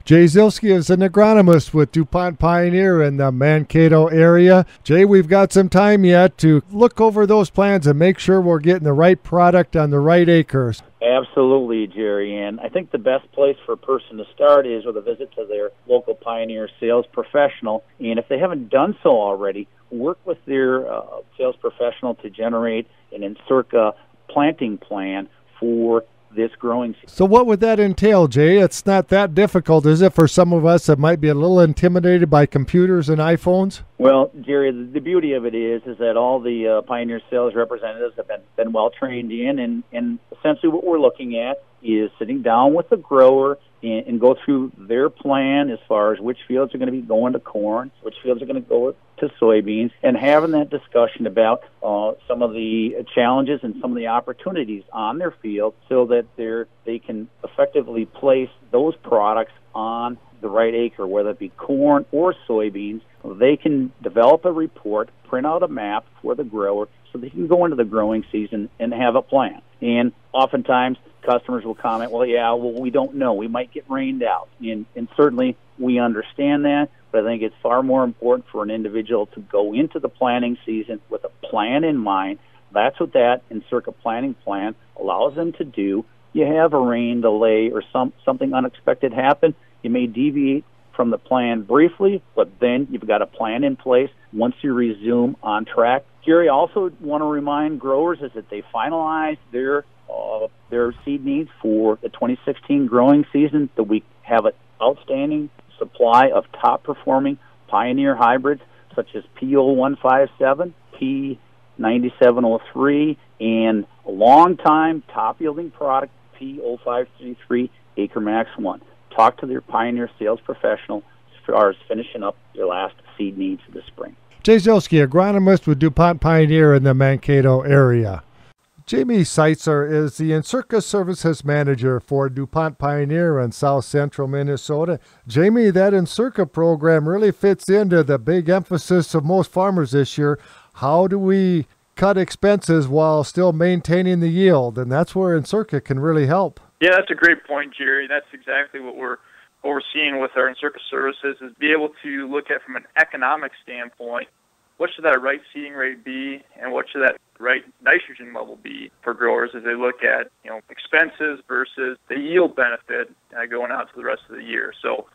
Jay Zilski is an agronomist with DuPont Pioneer in the Mankato area. Jay, we've got some time yet to look over those plans and make sure we're getting the right product on the right acres. Absolutely, Jerry. And I think the best place for a person to start is with a visit to their local Pioneer sales professional. And if they haven't done so already, work with their sales professional to generate an Encirca planting plan for this growing season. So what would that entail, Jay? It's not that difficult, is it, for some of us that might be a little intimidated by computers and iPhones? Well, Jerry, the beauty of it is that all the Pioneer sales representatives have been well trained in, and essentially what we're looking at is sitting down with the grower and go through their plan as far as which fields are going to be going to corn, which fields are going to go to soybeans, and having that discussion about some of the challenges and some of the opportunities on their field so that they can effectively place those products on the right acre, whether it be corn or soybeans. They can develop a report, print out a map for the grower so they can go into the growing season and have a plan. And oftentimes customers will comment, well, we don't know. We might get rained out. And certainly we understand that, but I think it's far more important for an individual to go into the planting season with a plan in mind. That's what that Encirca planting plan allows them to do. You have a rain delay or something unexpected happen, you may deviate from the plan briefly, but then you've got a plan in place once you resume on track. Jerry, I also want to remind growers is that they finalize their seed needs for the 2016 growing season, that we have an outstanding supply of top-performing Pioneer hybrids such as P0157, P9703, and a long-time top-yielding product, P0533 Acre Max 1. Talk to their Pioneer sales professional as far as finishing up their last seed needs for the spring. Jay Zilski, agronomist with DuPont Pioneer in the Mankato area. Jamie Seitzer is the Encirca Services Manager for DuPont Pioneer in South Central Minnesota. Jamie, that Encirca program really fits into the big emphasis of most farmers this year. How do we cut expenses while still maintaining the yield? And that's where Encirca can really help. Yeah, that's a great point, Jerry. That's exactly what we're seeing with our Encirca services, is be able to look at from an economic standpoint, what should that right seeding rate be, and what should that right nitrogen level be for growers as they look at expenses versus the yield benefit going out to the rest of the year. So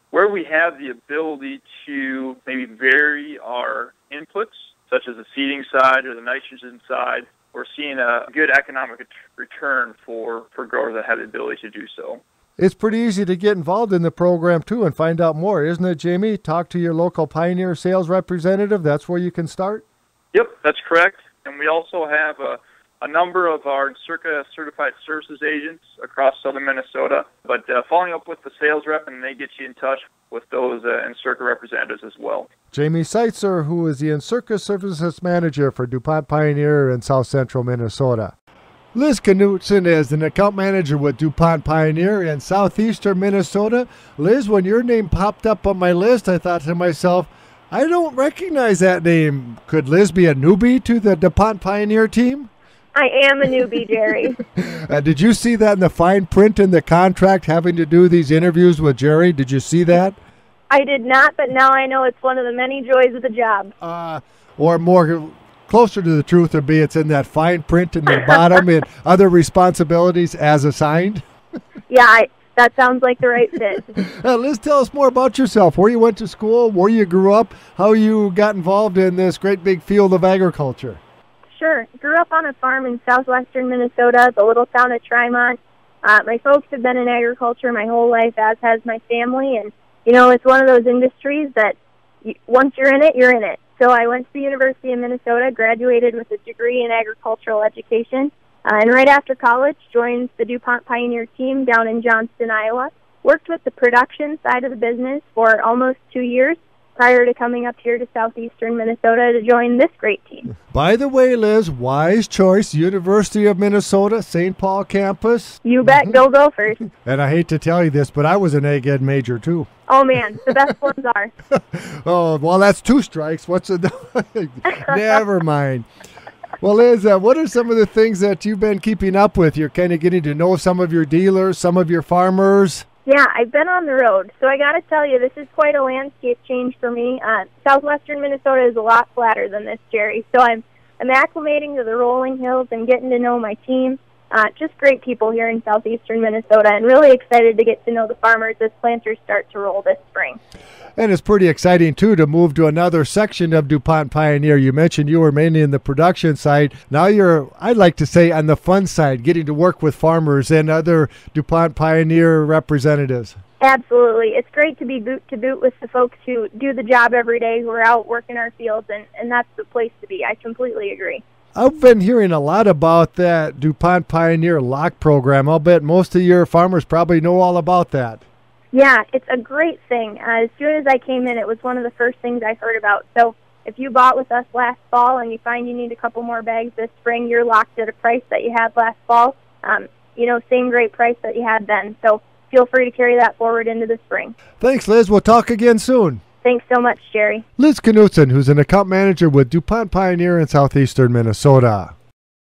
where we have the ability to maybe vary our inputs, such as the seeding side or the nitrogen side, we're seeing a good economic return for growers that have the ability to do so. It's pretty easy to get involved in the program, too, and find out more, isn't it, Jamie? Talk to your local Pioneer sales representative. That's where you can start? Yep, that's correct. And we also have a number of our Encirca certified services agents across southern Minnesota. But following up with the sales rep, and they get you in touch with those Encirca representatives as well. Jamie Seitzer, who is the Encirca Services Manager for DuPont Pioneer in South Central Minnesota. Liz Knutson is an account manager with DuPont Pioneer in southeastern Minnesota. Liz, when your name popped up on my list, I thought to myself, I don't recognize that name. Could Liz be a newbie to the DuPont Pioneer team? I am a newbie, Jerry. Did you see that in the fine print in the contract having to do these interviews with Jerry? Did you see that? I did not, but now I know it's one of the many joys of the job. Or more closer to the truth would be it's in that fine print in the bottom and other responsibilities as assigned. Yeah, that sounds like the right fit. Liz, tell us more about yourself, where you went to school, where you grew up, how you got involved in this great big field of agriculture. Sure. Grew up on a farm in southwestern Minnesota, the little town of Trimont. My folks have been in agriculture my whole life, as has my family, and it's one of those industries that once you're in it, you're in it. So I went to the University of Minnesota, graduated with a degree in agricultural education, and right after college joined the DuPont Pioneer team down in Johnston, Iowa. Worked with the production side of the business for almost 2 years prior to coming up here to southeastern Minnesota to join this great team. By the way, Liz, wise choice, University of Minnesota, St. Paul campus. You bet, go Gophers. And I hate to tell you this, but I was an ag ed major too. Oh, man, the best ones are. Oh, well, that's 2 strikes. Never mind. Well, Liz, what are some of the things that you've been keeping up with? You're kind of getting to know some of your dealers, some of your farmers. Yeah, I've been on the road, so I got to tell you, this is quite a landscape change for me. Southwestern Minnesota is a lot flatter than this, Jerry, so I'm acclimating to the rolling hills and getting to know my team. Just great people here in southeastern Minnesota, and really excited to get to know the farmers as planters start to roll this spring. And it's pretty exciting, too, to move to another section of DuPont Pioneer. You mentioned you were mainly in the production side. Now you're, I'd like to say, on the fun side, getting to work with farmers and other DuPont Pioneer representatives. Absolutely. It's great to be boot to boot with the folks who do the job every day, who are out working our fields, and that's the place to be. I completely agree. I've been hearing a lot about that DuPont Pioneer lock program. I'll bet most of your farmers probably know all about that. Yeah, it's a great thing. As soon as I came in, it was one of the first things I heard about. So if you bought with us last fall and you find you need a couple more bags this spring, you're locked at a price that you had last fall. Same great price that you had then. So feel free to carry that forward into the spring. Thanks, Liz. We'll talk again soon. Thanks so much, Jerry. Liz Knutson, who's an account manager with DuPont Pioneer in southeastern Minnesota.